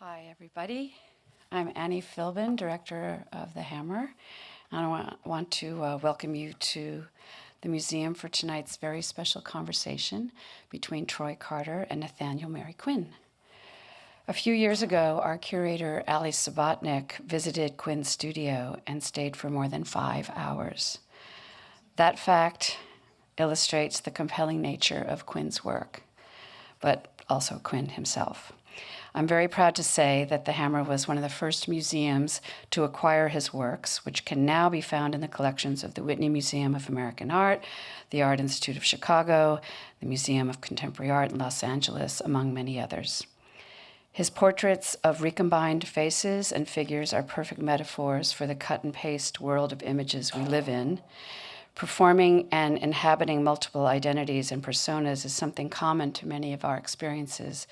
Hi, everybody. I'm Annie Philbin, director of The Hammer, and I want to welcome you to the museum for tonight's very special conversation between Troy Carter and Nathaniel Mary Quinn. A few years ago, our curator, Ali Sabatnik, visited Quinn's studio and stayed for more than 5 hours. That fact illustrates the compelling nature of Quinn's work, but also Quinn himself. I'm very proud to say that the Hammer was one of the first museums to acquire his works, which can now be found in the collections of the Whitney Museum of American Art, the Art Institute of Chicago, the Museum of Contemporary Art in Los Angeles, among many others. His portraits of recombined faces and figures are perfect metaphors for the cut-and-paste world of images we live in. Performing and inhabiting multiple identities and personas is something common to many of our experiences,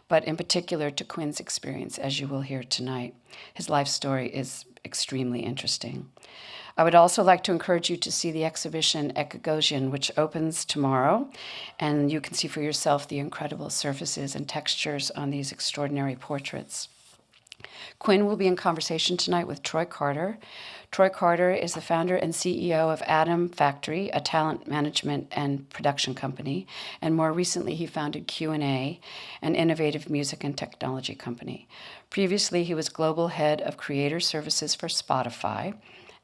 but in particular to Quinn's experience, as you will hear tonight. His life story is extremely interesting. I would also like to encourage you to see the exhibition at Gagosian, which opens tomorrow, and you can see for yourself the incredible surfaces and textures on these extraordinary portraits. Quinn will be in conversation tonight with Troy Carter. Troy Carter is the founder and CEO of Atom Factory, a talent management and production company, and more recently he founded Q&A, an innovative music and technology company. Previously, he was global head of creator services for Spotify,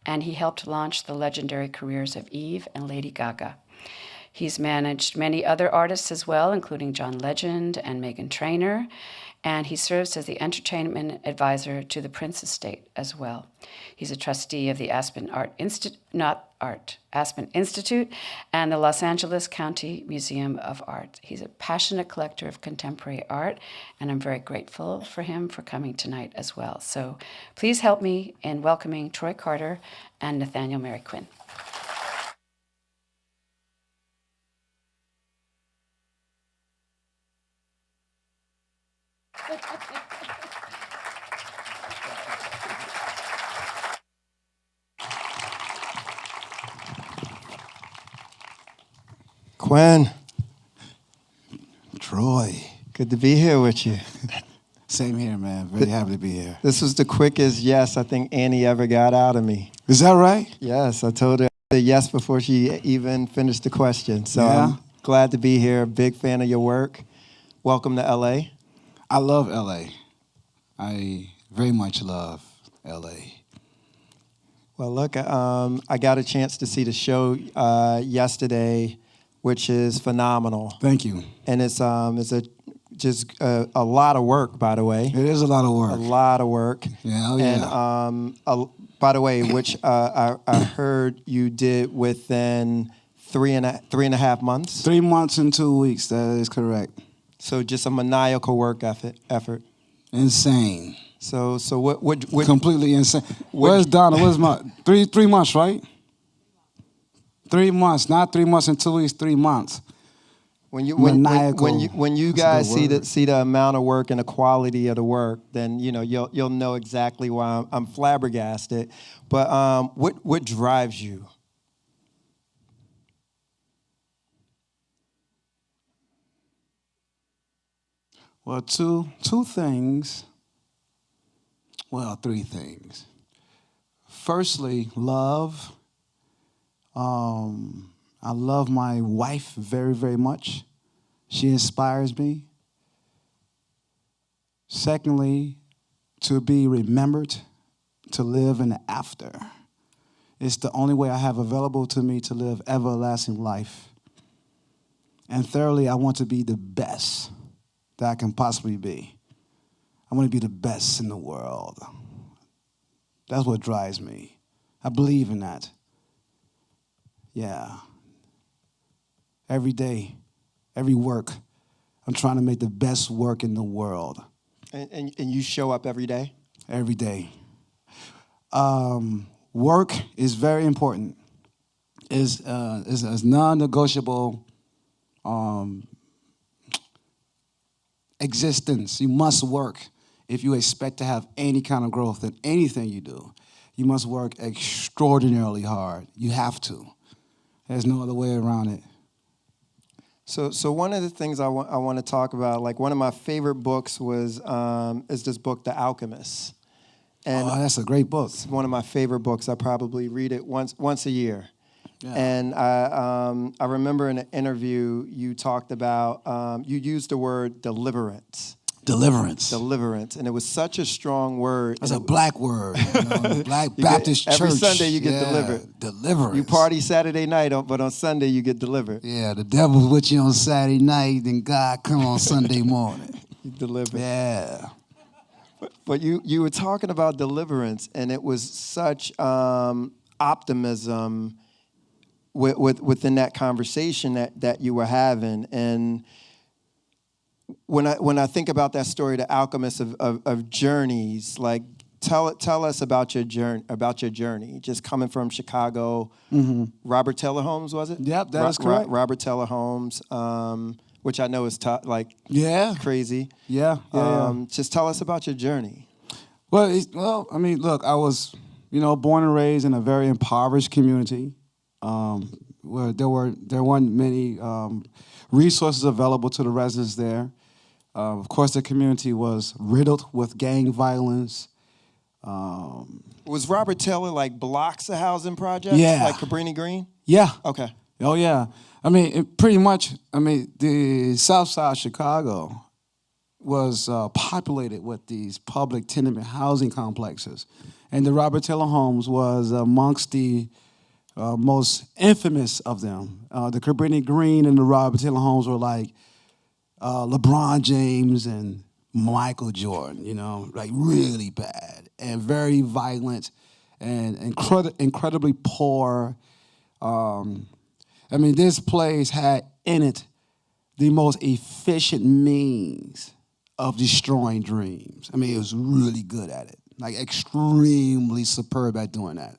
and he helped launch the legendary careers of Eve and Lady Gaga. He's managed many other artists as well, including John Legend and Meghan Trainor, and he serves as the entertainment advisor to the Prince Estate as well. He's a trustee of the Aspen Institute and the Los Angeles County Museum of Art. He's a passionate collector of contemporary art, and I'm very grateful for him for coming tonight as well. So please help me in welcoming Troy Carter and Nathaniel Mary Quinn. Quinn, Troy. good to be here with you. Same here, man. Very happy to be here. This was the quickest yes I think Annie ever got out of me. Is that right? Yes, I told her yes before she even finished the question. So Yeah. I'm glad to be here. Big fan of your work. Welcome to LA. I love LA. I very much love LA. Well, look, I got a chance to see the show yesterday, which is phenomenal. Thank you. And it's a lot of work, by the way. It is a lot of work. A lot of work. Yeah, oh And by the way, which I heard you did within three and a half months. 3 months and 2 weeks. That is correct. So just a maniacal work effort. Insane. So what Completely insane. Where's Donna? Where's my 3 months, right? 3 months, not 3 months and 2 weeks. 3 months. when you Maniacal. when you That's a guys good see the amount of work and the quality of the work, then you'll know exactly why I'm flabbergasted. But what drives you? Well, two things. Well, 3 things. Firstly, love. I love my wife very, very much. She inspires me. Secondly, to be remembered, to live in the after. It's the only way I have available to me to live everlasting life. And thirdly, I want to be the best that I can possibly be. I want to be the best in the world. That's what drives me. I believe in that. Yeah. Every day, every work, I'm trying to make the best work in the world. And you show up every day? Every day. Work is very important. It's non-negotiable existence. You must work if you expect to have any kind of growth in anything you do. You must work extraordinarily hard. You have to. There's no other way around it. So one of the things I want to talk about, like one of my favorite books is this book, The Alchemist. And Oh, that's a great book. it's one of my favorite books. I probably read it once a year. Yeah. And I remember in an interview you talked about, you used the word deliverance. Deliverance. And it was such a strong word. That's a black word. Black You Baptist get, church. every Sunday you get delivered. Deliverance. You party Saturday night, but on Sunday you get delivered. Yeah, the devil's with you on Saturday night, then God come on Sunday morning. You delivered. Yeah. But you were talking about deliverance, and it was such optimism within that conversation that you were having. And when I think about that story, The Alchemist of journeys, like tell us about your journey, just coming from Chicago. Mm-hmm. Robert Taylor Holmes, was it? Yep, that is correct. Robert Taylor Holmes, which I know is crazy. Yeah. Just tell us about your journey. Well, I mean, look, I was, born and raised in a very impoverished community, where there weren't many resources available to the residents there. Of course, the community was riddled with gang violence. Was Robert Taylor like blocks of housing projects? Yeah. Like Cabrini Green? Yeah. Okay. Oh, yeah. I mean, pretty much, the south side of Chicago was populated with these public tenement housing complexes. And the Robert Taylor Homes was amongst the most infamous of them. The Cabrini Green and the Robert Taylor Homes were like LeBron James and Michael Jordan, like really bad and very violent and incredibly poor. This place had in it the most efficient means of destroying dreams. It was really good at it, like extremely superb at doing that.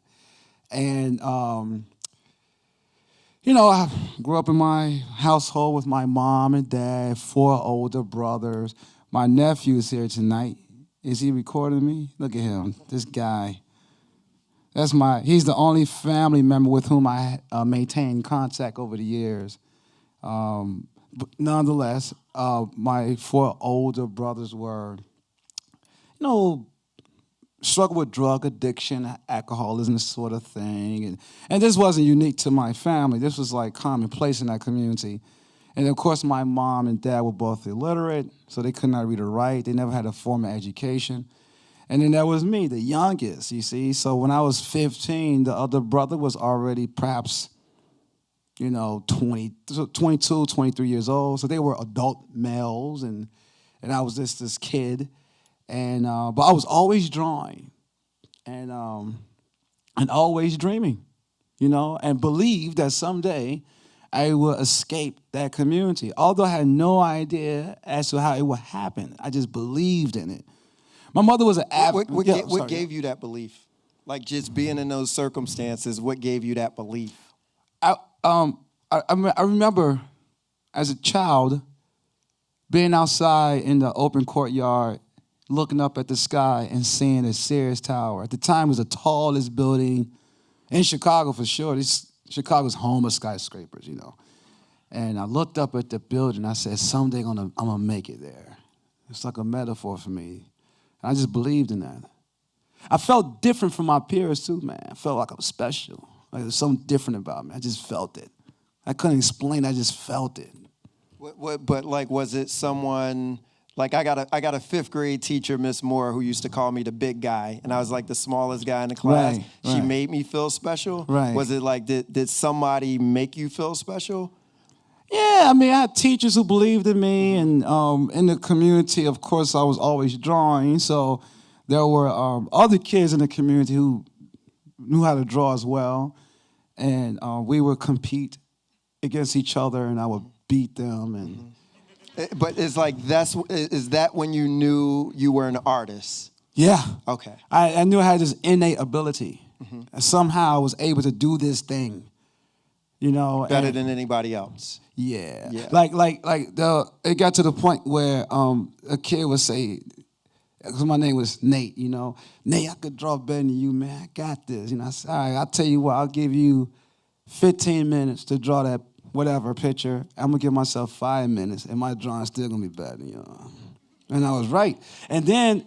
And, I grew up in my household with my mom and dad, 4 older brothers. My nephew's here tonight. Is he recording me? Look at him, this guy. He's the only family member with whom I maintained contact over the years. But nonetheless, my 4 older brothers were, struggled with drug addiction, alcoholism, this sort of thing. And this wasn't unique to my family. This was like commonplace in that community. And of course, my mom and dad were both illiterate, so they could not read or write. They never had a formal education. And then there was me, the youngest, you see. So when I was 15, the other brother was already perhaps, 22, 23 years old. So they were adult males, and I was just this kid. And but I was always drawing and always dreaming, and believed that someday I would escape that community. Although I had no idea as to how it would happen, I just believed in it. My mother was an avid. What gave you that belief? Like just being in those circumstances, what gave you that belief? I remember as a child being outside in the open courtyard, looking up at the sky and seeing the Sears Tower. At the time, it was the tallest building in Chicago for sure. Chicago's home of skyscrapers, And I looked up at the building. I said, someday I'm gonna make it there. It's like a metaphor for me. I just believed in that. I felt different from my peers too, man. I felt like I was special. Like there's something different about me. I just felt it. I couldn't explain it. I just felt it. But like, was it someone? Like I got a 5th grade teacher, Miss Moore, who used to call me the big guy, and I was like the smallest guy in the class. Right. She made me feel special. Right. Was it like did somebody make you feel special? Yeah, I had teachers who believed in me, and in the community, of course, I was always drawing. So there were other kids in the community who knew how to draw as well, and we would compete against each other, and I would beat them. And But it's like is that when you knew you were an artist? yeah, Okay. I knew I had this innate ability. And somehow I was able to do this thing, Better than anybody else. Yeah. Yeah. It got to the point where a kid would say, because my name was Nate, Nate, I could draw better than you, man. I got this. I said, all right, I'll tell you what, I'll give you 15 minutes to draw that whatever picture. I'm gonna give myself 5 minutes, and my drawing's still gonna be better than yours. And I was right. And then,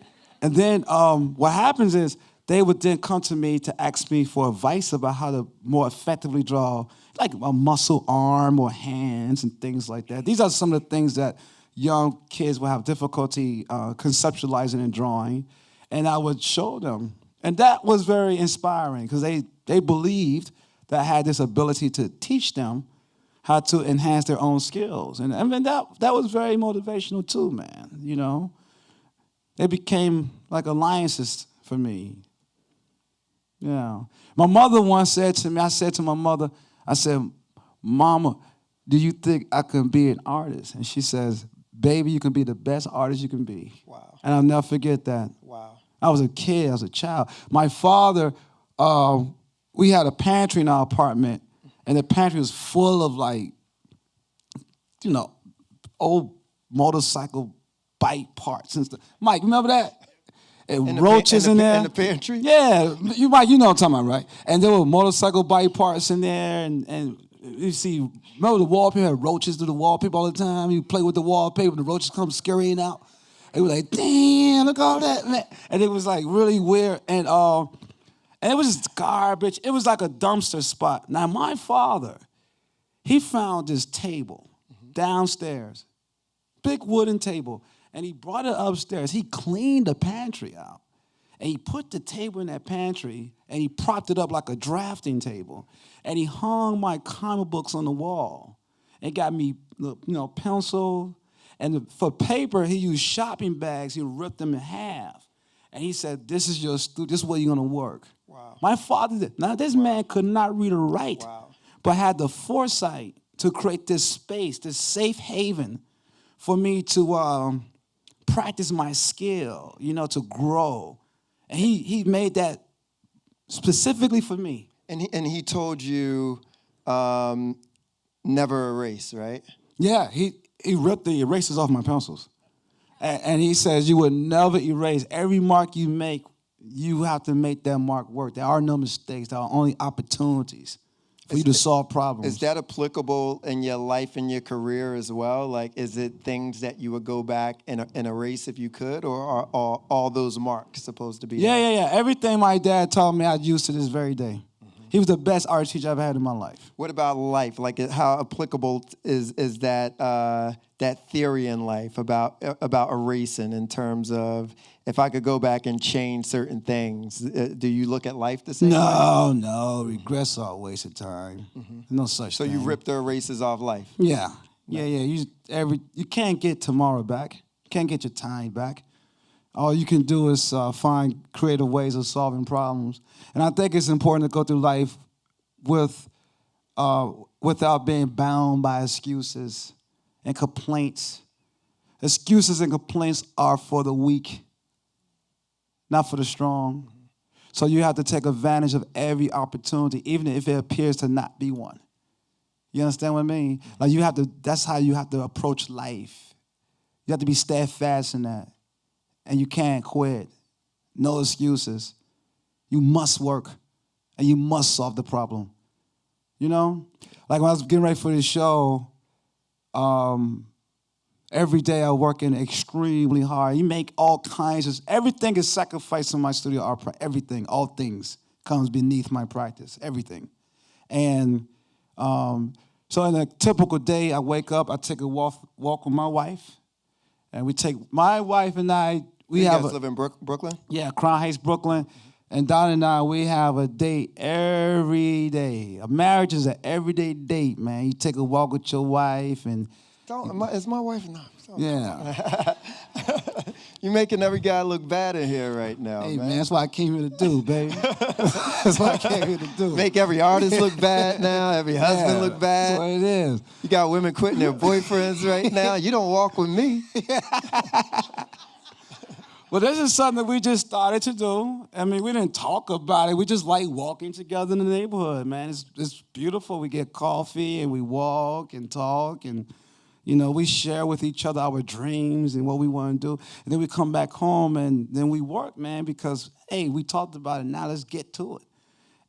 what happens is they would then come to me to ask me for advice about how to more effectively draw, like a muscle arm or hands and things like that. These are some of the things that young kids will have difficulty conceptualizing and drawing, and I would show them. And that was very inspiring because they believed that I had this ability to teach them how to enhance their own skills. And I mean, that was very motivational too, man, you know. They became like alliances for me. Yeah. My mother once said to me, I said to my mother, I said, Mama, do you think I can be an artist? And she says, baby, you can be the best artist you can be. Wow. And I'll never forget that. Wow. I was a kid, I was a child. My father, we had a pantry in our apartment, and the pantry was full of like, you know, old motorcycle bike parts and stuff. Mike, remember that? And roaches in there. In the pantry? Yeah, you know what I'm talking about, right? And there were motorcycle bike parts in there, and you see, remember the wallpaper had roaches to the wallpaper all the time? You play with the wallpaper, and the roaches come scurrying out. They were like, damn, look at all that, man. And it was like really weird, and it was just garbage. It was like a dumpster spot. Now, my father, he found this table downstairs, big wooden table, and he brought it upstairs. He cleaned the pantry out, and he put the table in that pantry, and he propped it up like a drafting table, and he hung my comic books on the wall, and got me, pencil, and for paper, he used shopping bags. He ripped them in half, and he said, "This is your this is where you're gonna work." Wow. My father did. Now, this man could not read or write, but had the foresight to create this space, this safe haven for me to practice my skill, to grow. And he made that specifically for me. And he told you never erase, right? Yeah, he ripped the erasers off my pencils. And he says you would never erase. Every mark you make, you have to make that mark work. There are no mistakes. There are only opportunities for you to solve problems. Is that applicable in your life and your career as well? Like, is it things that you would go back and erase if you could, or are all those marks supposed to be? Yeah. Everything my dad taught me, I use to this very day. He was the best art teacher I've ever had in my life. What about life? Like, how applicable is that theory in life about erasing, in terms of, if I could go back and change certain things, do you look at life the same way? No. Regrets are a waste of time. No such thing. So you rip the erasers off life? Yeah. You can't get tomorrow back. You can't get your time back. All you can do is find creative ways of solving problems. And I think it's important to go through life without being bound by excuses and complaints. Excuses and complaints are for the weak, not for the strong. So you have to take advantage of every opportunity, even if it appears to not be one. You understand what I mean? Like, that's how you have to approach life. You have to be steadfast in that. And you can't quit. No excuses. You must work, and you must solve the problem. Like when I was getting ready for this show, every day I working extremely hard. You make all kinds of, everything is sacrificed in my studio art. Everything, all things comes beneath my practice, everything. And so in a typical day, I wake up, I take a walk with my wife, and my wife and I, you guys live in Brooklyn? Yeah, Crown Heights, Brooklyn. And Don and I, we have a date every day. A marriage is an everyday date, man. You take a walk with your wife and... Is my wife not? Yeah. You're making every guy look bad in here right now, man. That's what I came here to do, baby. That's what I came here to do. Make every artist look bad now, every husband look bad. That's what it is. You got women quitting their boyfriends right now. You don't walk with me. Well, this is something that we just started to do. I mean, we didn't talk about it. We just like walking together in the neighborhood, man. It's beautiful. We get coffee and we walk and talk, and we share with each other our dreams and what we want to do. And then we come back home and then we work, man, because, hey, we talked about it. Now let's get to it.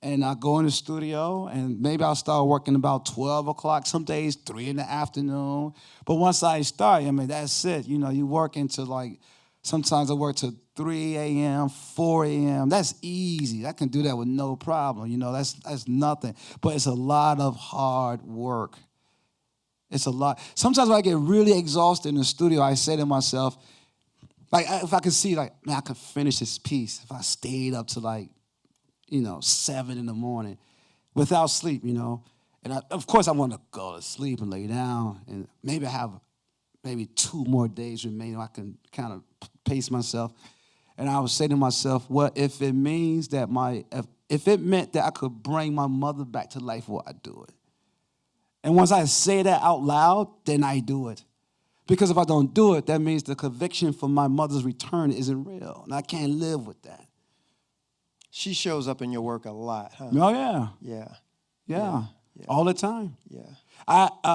And I go in the studio, and maybe I'll start working about 12 o'clock, some days 3 in the afternoon. But once I start, I mean, that's it. You know, you work into like, sometimes I work to 3 a.m., 4 a.m. That's easy. I can do that with no problem. You know, that's nothing. But it's a lot of hard work. It's a lot. Sometimes when I get really exhausted in the studio, I say to myself, like, if I could see, like, man, I could finish this piece if I stayed up to like, 7 in the morning without sleep, And of course, I want to go to sleep and lay down, and maybe I have 2 more days remaining. I can kind of pace myself. And I would say to myself, well, if it means that if it meant that I could bring my mother back to life, well, I'd do it. And once I say that out loud, then I do it. Because if I don't do it, that means the conviction for my mother's return isn't real. And I can't live with that. She shows up in your work a lot, huh? Oh, yeah. Yeah. Yeah. All the time. Yeah.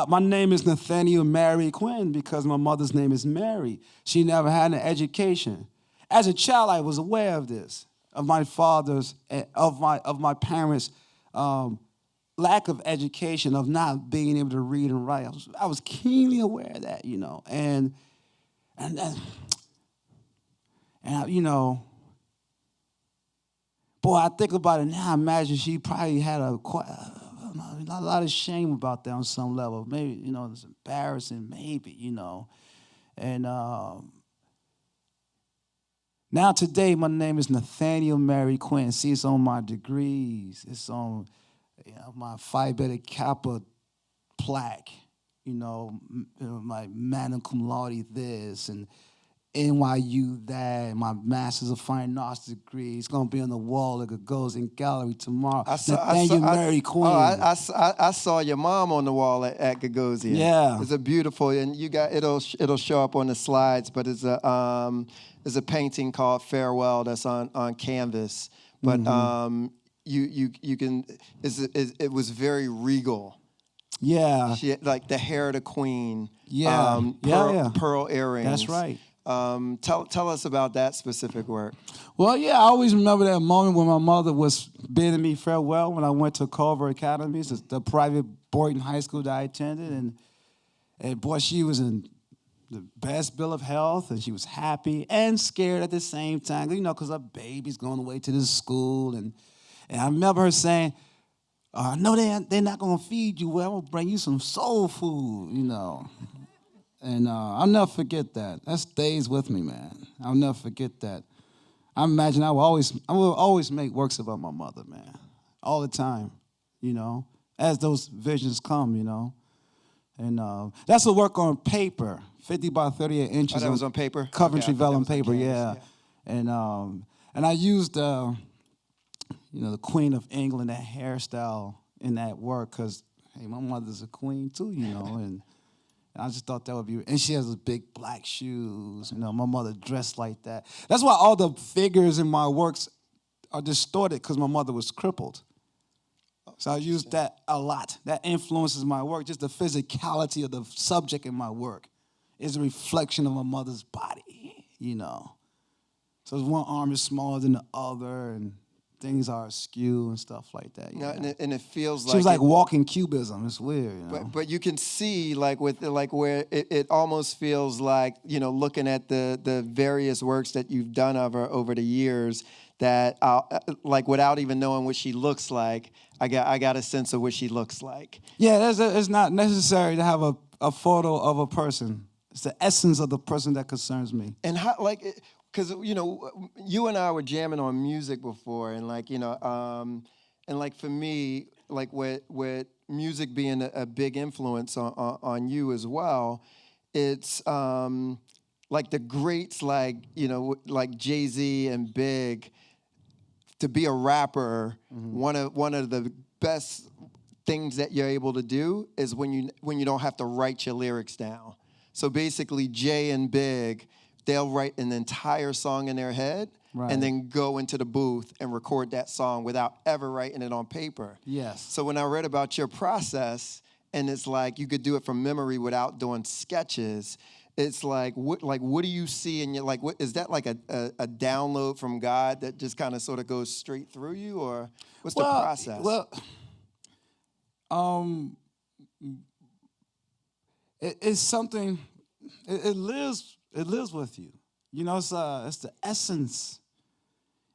My name is Nathaniel Mary Quinn because my mother's name is Mary. She never had an education. As a child, I was aware of this, of my father's, of my parents' lack of education, of not being able to read and write. I was keenly aware of that, and boy, I think about it now. I imagine she probably had a lot of shame about that on some level. Maybe, it's embarrassing, maybe, And now today, my name is Nathaniel Mary Quinn. See, it's on my degrees. It's on my Phi Beta Kappa plaque. My Magna Cum Laude this and NYU that, my Master's of Fine Arts degree. It's going to be on the wall at Gagosian Gallery tomorrow. Nathaniel Mary Quinn. I saw your mom on the wall at Gagosian. Yeah. It's a beautiful, and it'll show up on the slides, but it's a painting called Farewell that's on canvas. But you can, it was very regal. Yeah. She had, like, the hair of the queen. Yeah. Pearl earrings. That's right. Tell us about that specific work. Well, yeah, I always remember that moment when my mother was bidding me farewell when I went to Culver Academy, the private boarding high school that I attended. And boy, she was in the best bill of health, and she was happy and scared at the same time, because her baby's going away to this school. And I remember her saying, no, they're not going to feed you well. I'm going to bring you some soul food, And I'll never forget that. That stays with me, man. I'll never forget that. I imagine I will always make works about my mother, man, all the time, as those visions come, And that's a work on paper, 50 by 38 inches. Oh, that was on paper? Coventry vellum paper, canvas, yeah. And I used, the Queen of England, that hairstyle in that work, because, hey, my mother's a queen too, and I just thought that would be, and she has those big black shoes, my mother dressed like that. That's why all the figures in my works are distorted, because my mother was crippled. So I use that a lot. That influences my work. Just the physicality of the subject in my work is a reflection of my mother's body, So one arm is smaller than the other, and things are askew and stuff like that. And it feels like she was like walking cubism. It's weird, But you can see, like, where it almost feels like, looking at the various works that you've done of her over the years, that like, without even knowing what she looks like, I got a sense of what she looks like. Yeah, it's not necessary to have a photo of a person. It's the essence of the person that concerns me. And how, like, because, you and I were jamming on music before, and and like, for me, like, with music being a big influence on you as well, it's like the greats, like, like Jay-Z and Big, to be a rapper, one of the best things that you're able to do is when you don't have to write your lyrics down. So basically, Jay and Big, they'll write an entire song in their head, right, and then go into the booth and record that song without ever writing it on paper. Yes. So when I read about your process, and it's like you could do it from memory without doing sketches, it's like what do you see in your, like, what is that, like a download from God that just kind of sort of goes straight through you, or what's the process? Well, it's something. It lives with you. You know, it's the essence.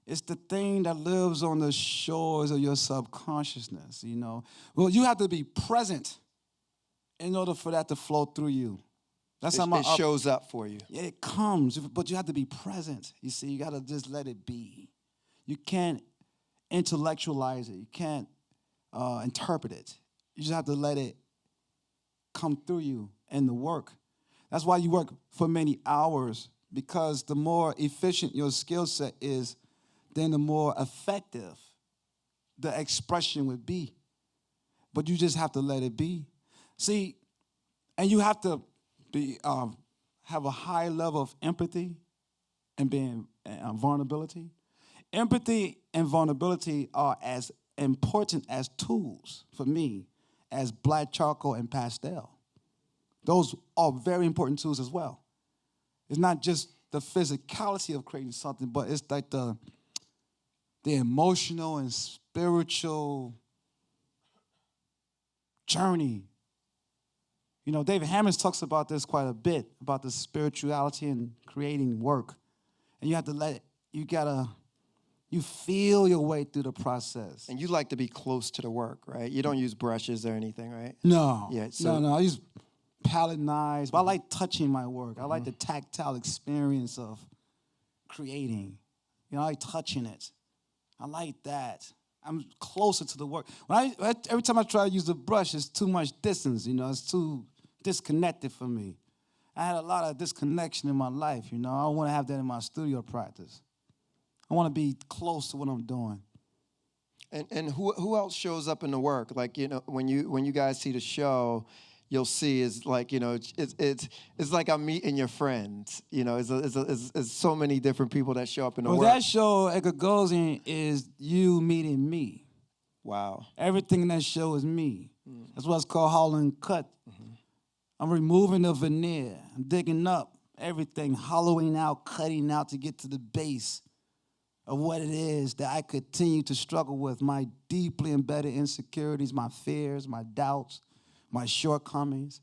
It's the thing that lives on the shores of your subconsciousness. You know, well, you have to be present in order for that to flow through you. That's how It shows up for you. Yeah, it comes, but you have to be present. You see, you got to just let it be. You can't intellectualize it. You can't interpret it. You just have to let it come through you in the work. That's why you work for many hours, because the more efficient your skill set is, then the more effective the expression would be. But you just have to let it be. See, and you have to be have a high level of empathy and being vulnerability. Empathy and vulnerability are as important as tools for me as black charcoal and pastel. Those are very important tools as well. It's not just the physicality of creating something, but it's like the emotional and spiritual journey. You know, David Hammons talks about this quite a bit, about the spirituality and creating work. And you have to let it, you feel your way through the process. And you like to be close to the work, right? You don't use brushes or anything, right? No. Yeah, No. I use palette knives, but I like touching my work. I like the tactile experience of creating. You know, I like touching it. I like that. I'm closer to the work. Every time I try to use the brush, it's too much distance, you know, it's too disconnected for me. I had a lot of disconnection in my life, you know. I want to have that in my studio practice. I want to be close to what I'm doing. And who else shows up in the work? Like, you know, when you guys see the show, you'll see is like, you know, it's like I'm meeting your friends. You know, it's so many different people that show up in the work. That show at Gagosian is you meeting me. Wow. Everything in that show is me. That's why it's called Hollow Cut. I'm removing the veneer. I'm digging up everything, hollowing out, cutting out to get to the base of what it is that I continue to struggle with, my deeply embedded insecurities, my fears, my doubts, my shortcomings,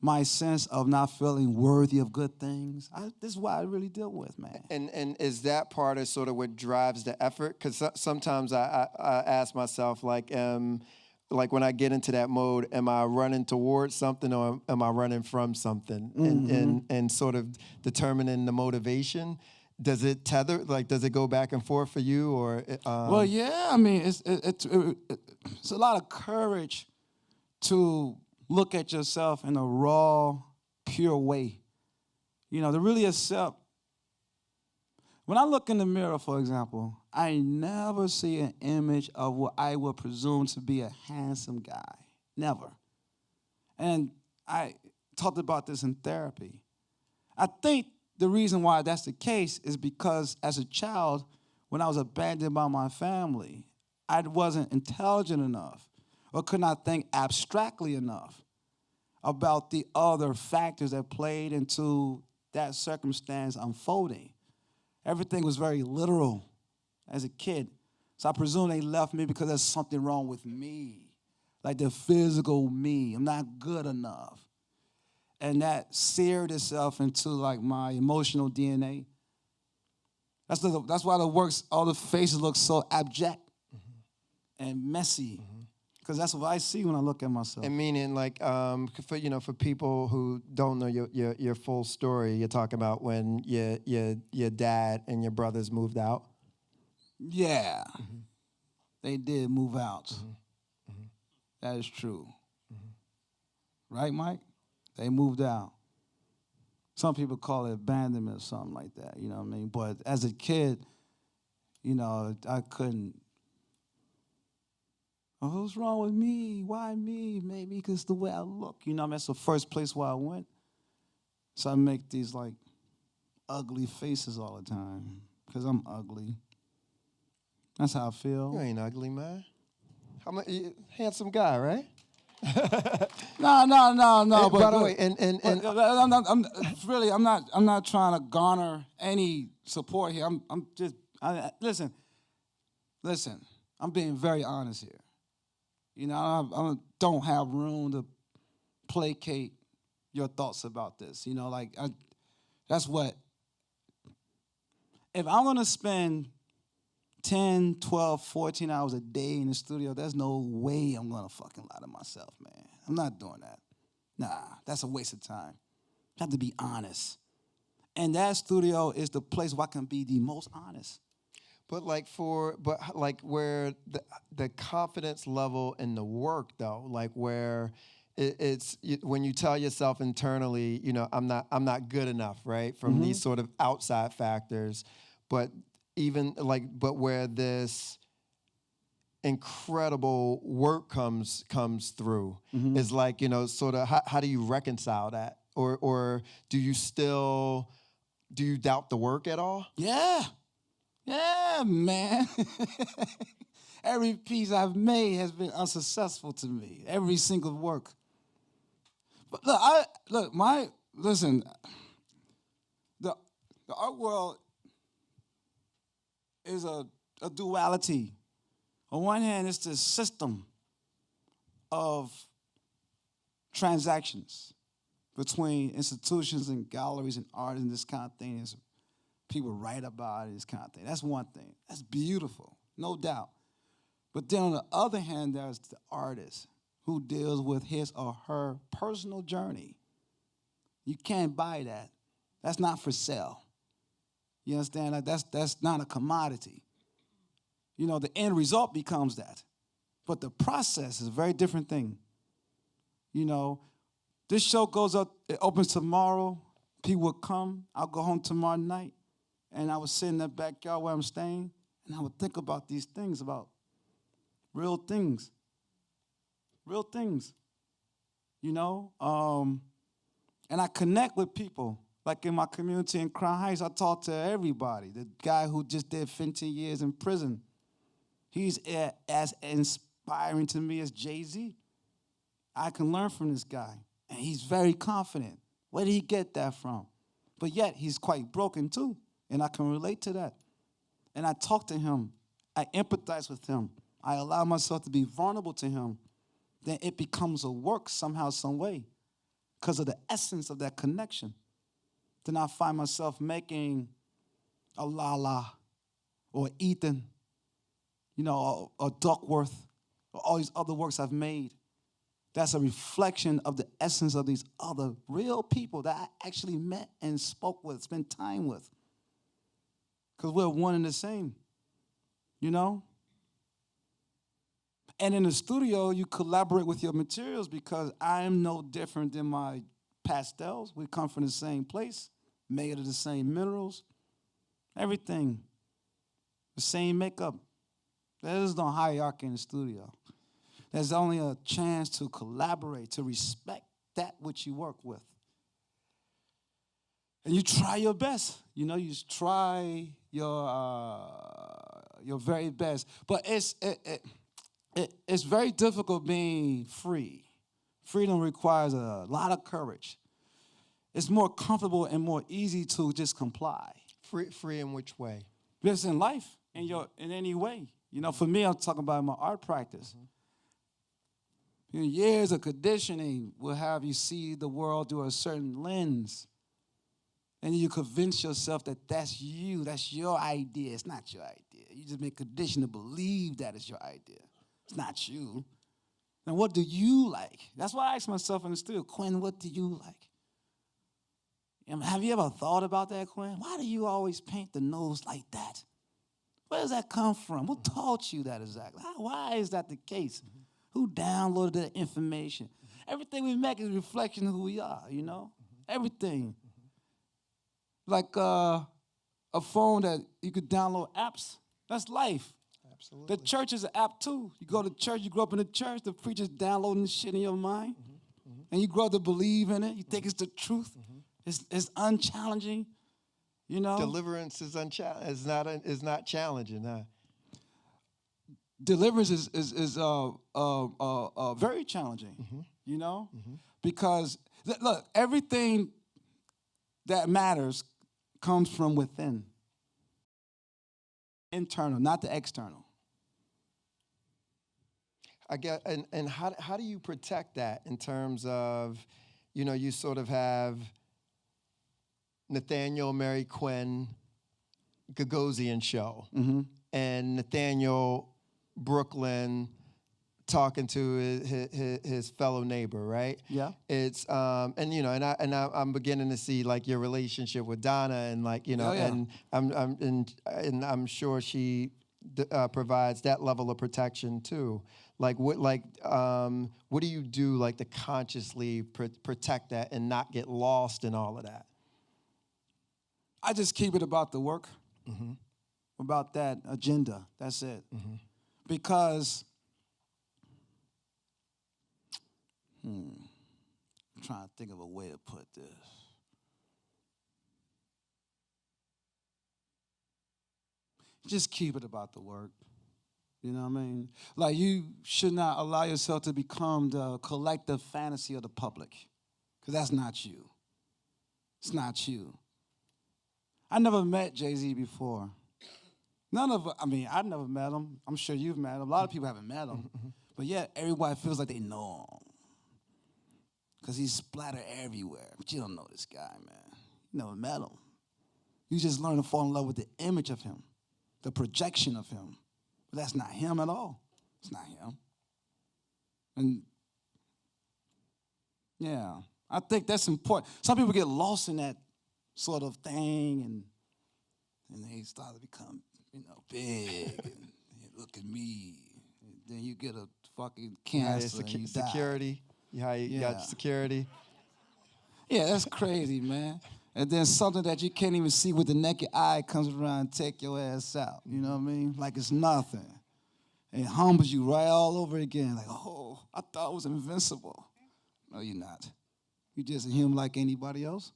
my sense of not feeling worthy of good things. This is what I really deal with, man. And is that part of sort of what drives the effort? Because sometimes I ask myself, like when I get into that mode, am I running towards something or am I running from something? And sort of determining the motivation. Does it tether? Like, does it go back and forth for you, or? Well, yeah. I mean, it's a lot of courage to look at yourself in a raw, pure way. You know, to really accept. When I look in the mirror, for example, I never see an image of what I would presume to be a handsome guy. Never. And I talked about this in therapy. I think the reason why that's the case is because as a child, when I was abandoned by my family, I wasn't intelligent enough or could not think abstractly enough about the other factors that played into that circumstance unfolding. Everything was very literal as a kid. So I presume they left me because there's something wrong with me, like the physical me. I'm not good enough. And that seared itself into like my emotional DNA. That's why the works, all the faces look so abject and messy. Because that's what I see when I look at myself. And meaning, like, for people who don't know your full story, you're talking about when your dad and your brothers moved out. Yeah, they did move out. That is true. Right, Mike? They moved out. Some people call it abandonment or something like that, you know what I mean? But as a kid, you know, I couldn't. Oh, what's wrong with me? Why me? Maybe because the way I look. You know, I mean, that's the first place where I went. So I make these, like, ugly faces all the time because I'm ugly. That's how I feel. You ain't ugly, man. Handsome guy, right? No. By the way, and I'm not trying to garner any support here. Listen. I'm being very honest here. You know, I don't have room to placate your thoughts about this. You know, that's what. If I'm gonna spend 10, 12, 14 hours a day in the studio, there's no way I'm gonna fucking lie to myself, man. I'm not doing that. Nah, that's a waste of time. I have to be honest. And that studio is the place where I can be the most honest. But where the confidence level in the work though, like where it's when you tell yourself internally, you know, I'm not good enough, right? From these sort of outside factors, but where this incredible work comes through is like, you know, sort of how do you reconcile that? Or do you doubt the work at all? Yeah, man. Every piece I've made has been unsuccessful to me. Every single work. But listen. The art world is a duality. On one hand, it's the system of transactions between institutions and galleries and art and this kind of thing. People write about it, this kind of thing. That's one thing. That's beautiful, no doubt. But then on the other hand, there's the artist who deals with his or her personal journey. You can't buy that. That's not for sale. You understand? Like that's not a commodity. You know, the end result becomes that. But the process is a very different thing. You know, this show goes up, it opens tomorrow. People will come. I'll go home tomorrow night. And I would sit in that backyard where I'm staying, and I would think about these things, about real things. Real things. You know? And I connect with people. Like in my community in Crown Heights, I talk to everybody. The guy who just did 15 years in prison, he's as inspiring to me as Jay-Z. I can learn from this guy. And he's very confident. Where did he get that from? But yet, he's quite broken too. And I can relate to that. And I talk to him. I empathize with him. I allow myself to be vulnerable to him. Then it becomes a work somehow, some way, because of the essence of that connection. Then I find myself making a Lala or Ethan, you know, or Duckworth, or all these other works I've made. That's a reflection of the essence of these other real people that I actually met and spoke with, spent time with. Because we're one and the same, you know? And in the studio, you collaborate with your materials because I'm no different than my pastels. We come from the same place, made of the same minerals, everything, the same makeup. There's no hierarchy in the studio. There's only a chance to collaborate, to respect that which you work with. And you try your best. You know, you try your very best. But it's very difficult being free. Freedom requires a lot of courage. It's more comfortable and more easy to just comply. Free in which way? Just in life, in any way. You know, for me, I'm talking about my art practice. Mm-hmm. You know, years of conditioning will have you see the world through a certain lens. And you convince yourself that that's you, that's your idea. It's not your idea. You just been conditioned to believe that it's your idea. It's not you. And what do you like? That's why I ask myself in the studio, Quinn, what do you like? Have you ever thought about that, Quinn? Why do you always paint the nose like that? Where does that come from? Who taught you that exactly? Why is that the case? Mm-hmm. Who downloaded that information? Mm-hmm. Everything we make is a reflection of who we are, you know? Mm-hmm. Everything. Mm-hmm. Like a phone that you could download apps. That's life. Absolutely. The church is an app too. You go to church, you grow up in the church, the preacher's downloading the shit in your mind. Mm-hmm. Mm-hmm. And you grow up to believe in it. You think it's the truth. Mm-hmm. It's unchallenging, you know. Deliverance is not challenging, huh? deliverance is very challenging, you know, because look, everything that matters comes from within, internal, not the external. I get, and how do you protect that in terms of, you know, you sort of have Nathaniel Mary Quinn, Gagosian show, and Nathaniel Brooklyn talking to his fellow neighbor, right? Yeah. It's and you know, I'm beginning to see like your relationship with Donna, and like, you know, Oh, yeah. and I'm sure she provides that level of protection too. Like what do you do like to consciously protect that and not get lost in all of that? I just keep it about the work, about that agenda. That's it. Because I'm trying to think of a way to put this. Just keep it about the work. You know what I mean? Like, you should not allow yourself to become the collective fantasy of the public, because that's not you. It's not you. I never met Jay-Z before. I've never met him. I'm sure you've met him. A lot of people haven't met him. But yet, everybody feels like they know him, because he's splattered everywhere. But you don't know this guy, man. You never met him. You just learn to fall in love with the image of him, the projection of him. But that's not him at all. It's not him. And yeah, I think that's important. Some people get lost in that sort of thing, and they start to become, you know, big, and look at me. And then you get a fucking cancer and you die. Security. You got security. Yeah, that's crazy, man. And then something that you can't even see with the naked eye comes around and take your ass out. You know what I mean? Like it's nothing. And it humbles you right all over again. Like, oh, I thought I was invincible. No, you're not. You're just a human like anybody else.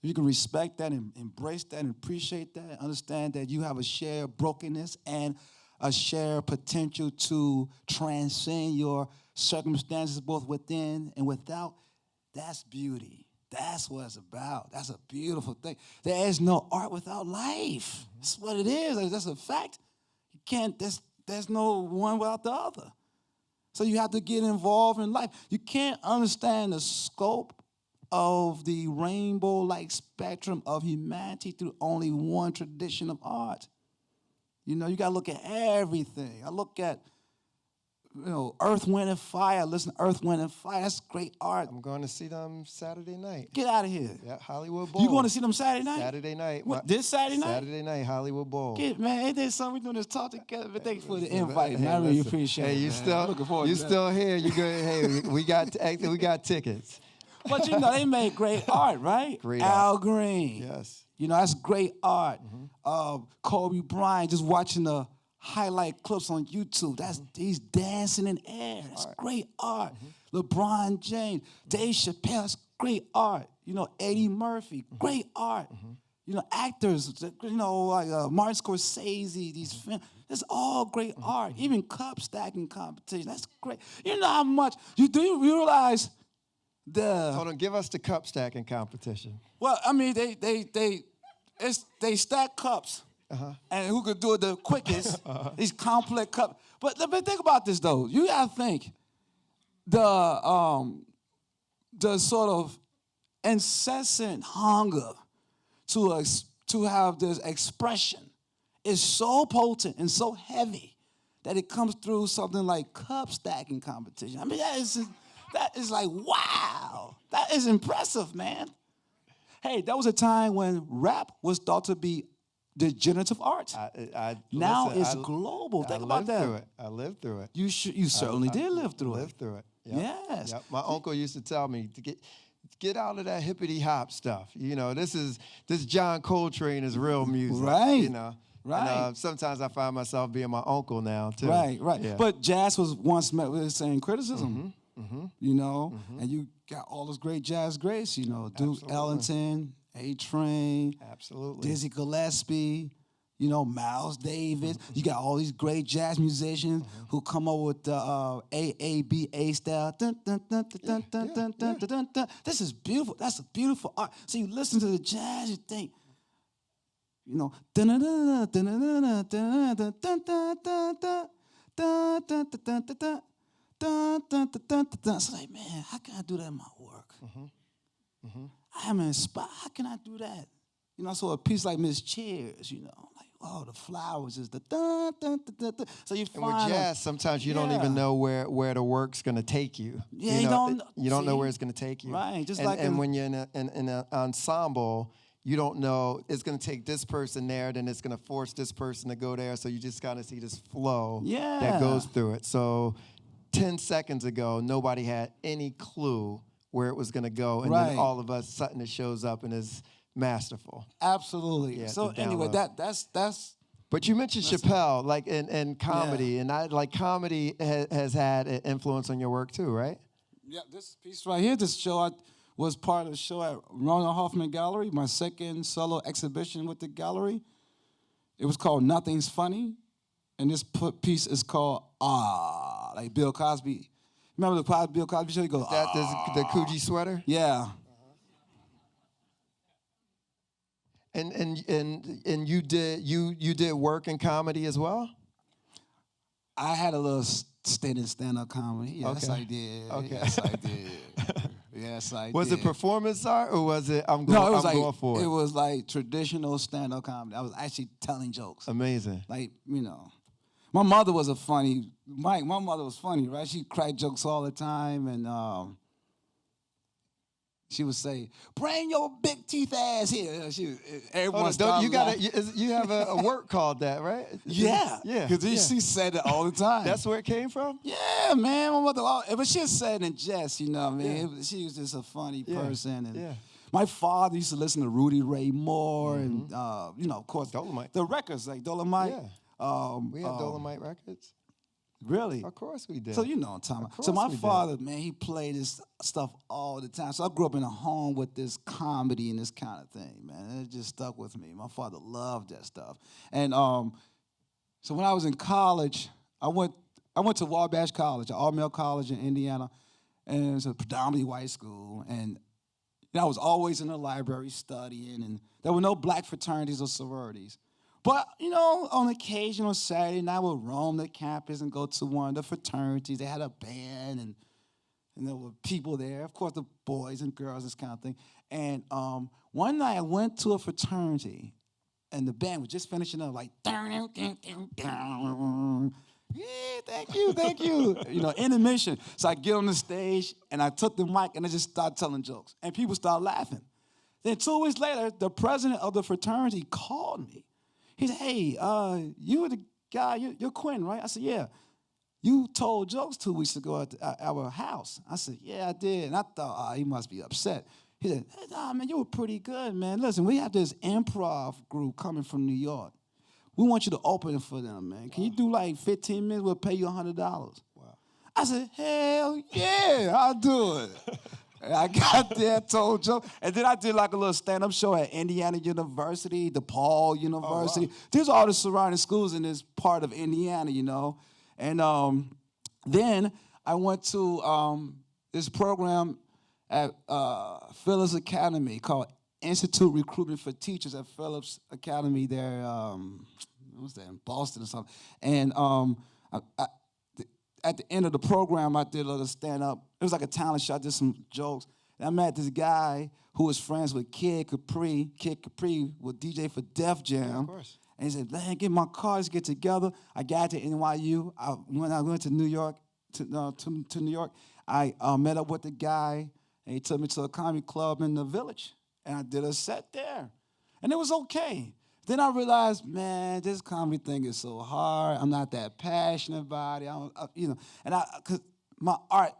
If you can respect that and embrace that and appreciate that and understand that you have a shared brokenness and a shared potential to transcend your circumstances both within and without, that's beauty. That's what it's about. That's a beautiful thing. There is no art without life. That's what it is. That's a fact. You can't, there's no one without the other. So you have to get involved in life. You can't understand the scope of the rainbow-like spectrum of humanity through only one tradition of art. You know, you got to look at everything. I look at, you know, Earth, Wind, and Fire. Listen to Earth, Wind, and Fire. That's great art. I'm going to see them Saturday night. Get out of here. Yeah, Hollywood Bowl. You going to see them Saturday night? Saturday night. What, this Saturday night? Saturday night, Hollywood Bowl. Man, ain't there something we doing this talk together? But thanks for the invite, man. I really appreciate it. Hey, you still here? You good? Hey, we got tickets. But you know, they made great art, right? Great Al art. Green. Yes. You know, that's great art. Kobe Bryant, just watching the highlight clips on YouTube. He's dancing in air. That's great art. LeBron James, Dave Chappelle, that's great art. You know, Eddie Murphy, great art. You know, actors, you know, like Martin Scorsese, these films, that's all great art. Even cup stacking competition, that's great. You know how much, you realize Hold on, give us the cup stacking competition. Well, I mean, they stack cups. And who could do it the quickest, these complex cups. But think about this, though. You got to think the sort of incessant hunger to have this expression is so potent and so heavy that it comes through something like cup stacking competition. I mean, that is like, wow. That is impressive, man. Hey, that was a time when rap was thought to be degenerative art. Now it's global. Think about that. I lived through it. You certainly did live through it. Lived through it. Yep. Yes. Yep. My uncle used to tell me to get out of that hippity hop stuff. You know, this John Coltrane is real music. Right. You know. Right. And, sometimes I find myself being my uncle now too. Right. Yeah. But jazz was once met with the same criticism. You know, and you got all those great jazz greats. You know, Duke Ellington, A-Train, absolutely, Dizzy Gillespie. You know, Miles Davis. You got all these great jazz musicians who come up with the A style. Dun, dun, dun, dun, dun, dun, dun, dun, dun, dun. This is beautiful. That's a beautiful art. So you listen to the jazz, you think, you know, dun dun dun dun dun dun dun dun dun dun dun dun dun dun dun dun dun dun dun. So like, man, how can I do that in my work? I am inspired. How can I do that? You know, so a piece like Miss Cheers, you know, like, oh, the flowers is the dun dun dun dun dun. So you And find with jazz, sometimes you don't even know where the work's going to take you. Yeah, you don't know where it's going to take you. Right, just and, like and when you're in an ensemble, you don't know it's going to take this person there, then it's going to force this person to go there. So you just kind of see this flow that goes through it. So 10 seconds ago, nobody had any clue where it was going to go, and then all of a sudden it shows up and is masterful. Absolutely. Yeah, so anyway, that's. But you mentioned Chappelle, like in comedy, and I like comedy has had an influence on your work too, right? Yeah, this piece right here, this show was part of the show at Ronald Hoffman Gallery, my second solo exhibition with the gallery. It was called Nothing's Funny, and this piece is called Ah, like Bill Cosby. Remember the Bill Cosby show? He goes, That the Coogee sweater. Yeah. And you did work in comedy as well? I had a little stint in stand-up comedy. Yes, Okay. I did. Okay. Yes, I did. Yes, I did. Was it performance art or was it I'm No, it was going for it? It was like traditional stand-up comedy. I was actually telling jokes. Amazing. Like, you know. My mother was my mother was funny, right? She cracked jokes all the time, and she would say, "Bring your big teeth ass here." Everyone started you have a work called that, right? Yeah, Yeah. because she said it all the time. That's where it came from? Yeah, man. My mother, but she said it in jest, you know what I mean? She was just a funny person. And my father used to listen to Rudy Ray Moore and, you know, of course, Dolomite. The records, like Dolomite. Yeah. We had Dolomite records. Really? Of course we did. So you know what I'm talking about. So my father, man, he played this stuff all the time. So I grew up in a home with this comedy and this kind of thing, man. And it just stuck with me. My father loved that stuff. And so when I was in college, I went to Wabash College, an all-male college in Indiana, and it was a predominantly white school. And you know, I was always in the library studying, and there were no black fraternities or sororities. But, you know, on occasion on Saturday night, I would roam the campus and go to one of the fraternities. They had a band, and there were people there. Of course, the boys and girls, this kind of thing. And one night I went to a fraternity, and the band was just finishing up, like, yeah, thank you. You know, intermission. So I get on the stage, and I took the mic, and I just started telling jokes. And people started laughing. Then 2 weeks later, the president of the fraternity called me. He said, "Hey, you were the guy, you're Quinn, right?" I said, "Yeah." "You told jokes 2 weeks ago at our house." I said, "Yeah, I did." And I thought, he must be upset. He said, "Hey, nah, man, you were pretty good, man. Listen, we have this improv group coming from New York. We want you to open it for them, man. Can you do like 15 minutes? We'll pay you $100. Wow. I said, "Hell yeah, I'll do it." And I got there, told jokes, and then I did like a little stand-up show at Indiana University, DePaul University. Oh, wow. These are all the surrounding schools in this part of Indiana, you know. And then I went to this program at Phillips Academy called Institute Recruitment for Teachers at Phillips Academy there, what was that, in Boston or something. And at the end of the program, I did a little stand-up. It was like a talent show. I did some jokes. And I met this guy who was friends with Kid Capri. Kid Capri would DJ for Def Jam. Yeah, of course. And he said, "Man, get my car, let's get together." I got to NYU. When I went to New York, to New York, I met up with the guy, and he took me to a comedy club in the Village. And I did a set there. And it was okay. Then I realized, man, this comedy thing is so hard. I'm not that passionate about it. Because my art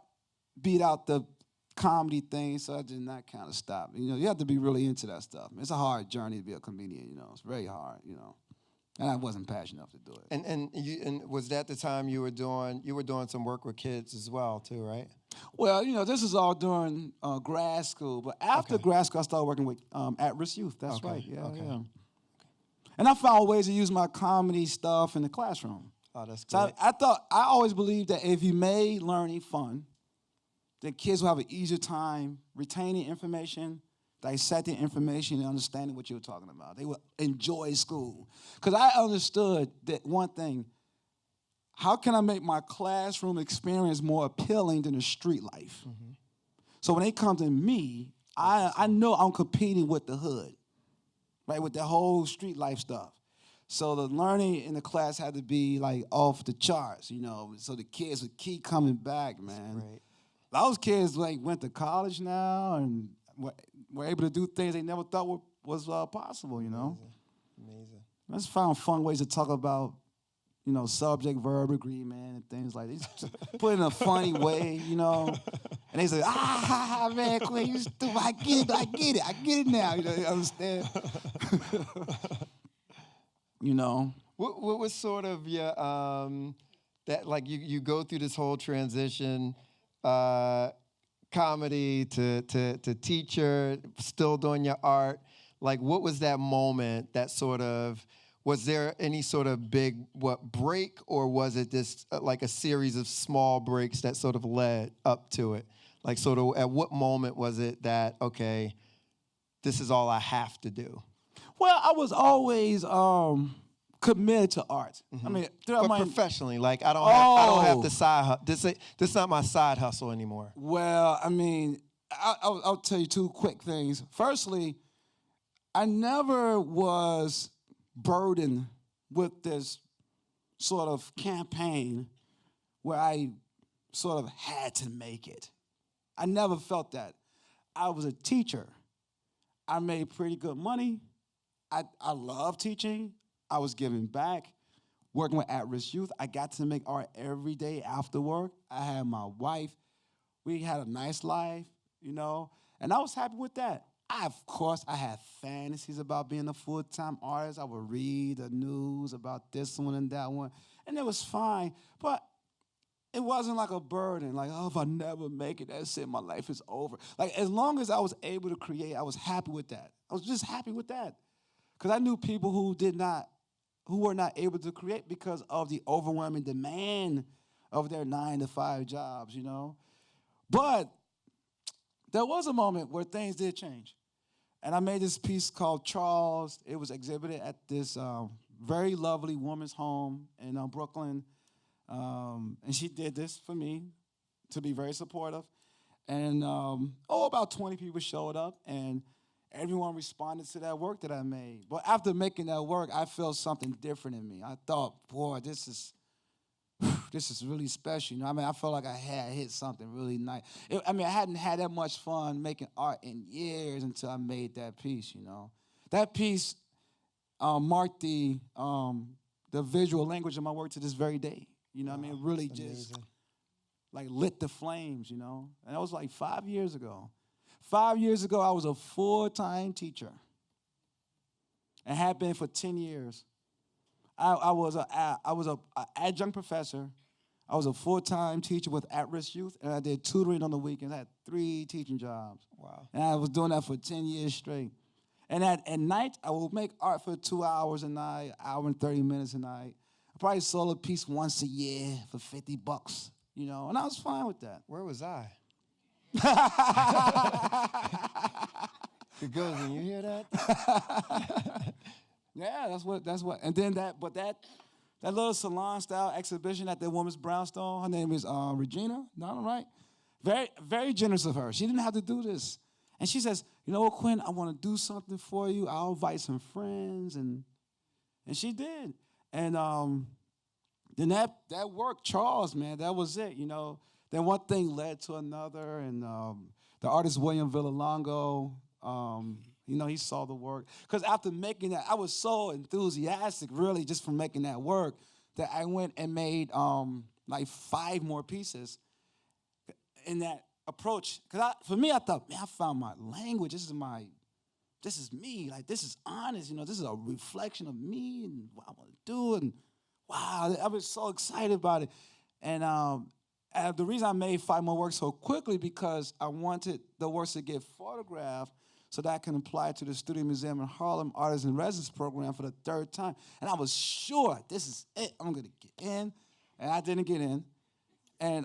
beat out the comedy thing, so I did not kind of stop. You know, you have to be really into that stuff. It's a hard journey to be a comedian. You know, it's very hard. You know, and I wasn't passionate enough to do it. And was that the time you were doing some work with kids as well too, right? Well, you know, this is all during grad school, but after grad school, I started working with at-risk youth. That's right. Yeah, yeah. And I found ways to use my comedy stuff in the classroom. Oh, that's So great. I always believed that if you made learning fun, then kids will have an easier time retaining information, dissecting information, and understanding what you were talking about. They will enjoy school. Because I understood that one thing, how can I make my classroom experience more appealing than the street life? Mm-hmm. So when they come to me, I know I'm competing with the hood, right, with the whole street life stuff. So the learning in the class had to be like off the charts, so the kids would keep coming back, man. Right. Those kids like went to college now and were able to do things they never thought was possible, Amazing. I just found fun ways to talk about, subject-verb agreement and things like that. Just put it in a funny way, And they say, man, Quinn, you stupid. I get it now. You understand? What was sort of your that like you go through this whole transition, comedy to teacher, still doing your art. Like, what was that moment that sort of, was there any sort of big break, or was it just like a series of small breaks that sort of led up to it? Like, sort of at what moment was it that, okay, this is all I have to do? Well, I was always committed to art. Mm-hmm. I mean, throughout but professionally, like I don't have the side. This is not my side hustle anymore. Well, I mean, I'll tell you two quick things. Firstly, I never was burdened with this sort of campaign where I sort of had to make it. I never felt that. I was a teacher. I made pretty good money. I love teaching. I was giving back, working with at-risk youth. I got to make art every day after work. I had my wife. We had a nice life, and I was happy with that. Of course, I had fantasies about being a full-time artist. I would read the news about this one and that one, and it was fine. But it wasn't like a burden, like, oh, if I never make it, that's it, my life is over. Like, as long as I was able to create, I was happy with that. I was just happy with that. Because I knew people who were not able to create because of the overwhelming demand of their 9-to-5 jobs, But there was a moment where things did change. And I made this piece called Charles. It was exhibited at this very lovely woman's home in Brooklyn. And she did this for me to be very supportive. And about 20 people showed up, and everyone responded to that work that I made. But after making that work, I felt something different in me. I thought, boy, this is really special. I felt like I had hit something really nice. I hadn't had that much fun making art in years until I made that piece, That piece marked the visual language of my work to this very day. It really just like lit the flames, And that was like 5 years ago. 5 years ago, I was a full-time teacher and had been for 10 years. I was an adjunct professor. I was a full-time teacher with at-risk youth, and I did tutoring on the weekends. I had 3 teaching jobs. Wow. And I was doing that for 10 years straight. And at night, I would make art for 2 hours a night, hour and 30 minutes a night. I probably sold a piece once a year for $50, and I was fine with that. Where was I? Gagosian, you hear that? Yeah, that's what. And then that little salon style exhibition at the woman's brownstone. Her name is Regina. Not right. Very, very generous of her. She didn't have to do this, and she says, "You know what, Quinn? I want to do something for you. I'll invite some friends," and she did. And then that worked, Charles, man. That was it. Then one thing led to another, and the artist William Villalongo, he saw the work. Because after making that, I was so enthusiastic, really, just from making that work, that I went and made like 5 more pieces in that approach. Because for me, I thought, man, I found my language. This is me. Like, this is honest. This is a reflection of me and what I want to do. And wow, I was so excited about it. And the reason I made 5 more works so quickly because I wanted the works to get photographed so that I can apply to the Studio Museum in Harlem Artists in Residence Program for the 3rd time. And I was sure this is it. I'm going to get in. And I didn't get in. And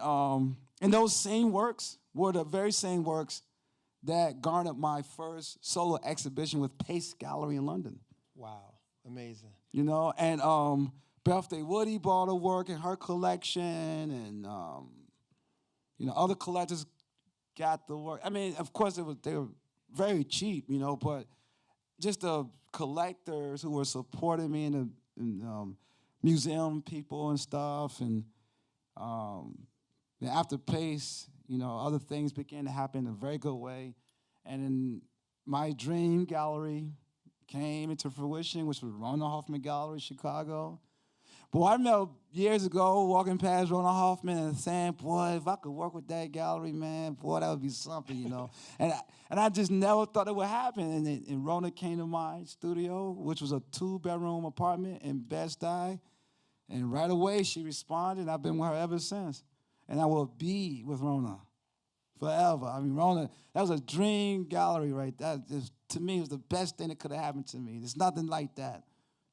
those same works were the very same works that garnered my first solo exhibition with Pace Gallery in London. Wow, amazing. You know, and Birthday Woody bought a work in her collection, and other collectors got the work. I mean, of course, they were very cheap, but just the collectors who were supporting me and the museum people and stuff, and then after Pace, other things began to happen in a very good way, and then my dream gallery came into fruition, which was Rona Hoffman Gallery, Chicago. Boy, I remember years ago walking past Rona Hoffman and saying, boy, if I could work with that gallery, man, boy, that would be something, and I just never thought it would happen. And Rona came to my studio, which was a 2-bedroom apartment in Bed-Stuy. And right away she responded, and I've been with her ever since. And I will be with Rona forever. I mean, Rona, that was a dream gallery, right? That just, to me, was the best thing that could have happened to me. There's nothing like that.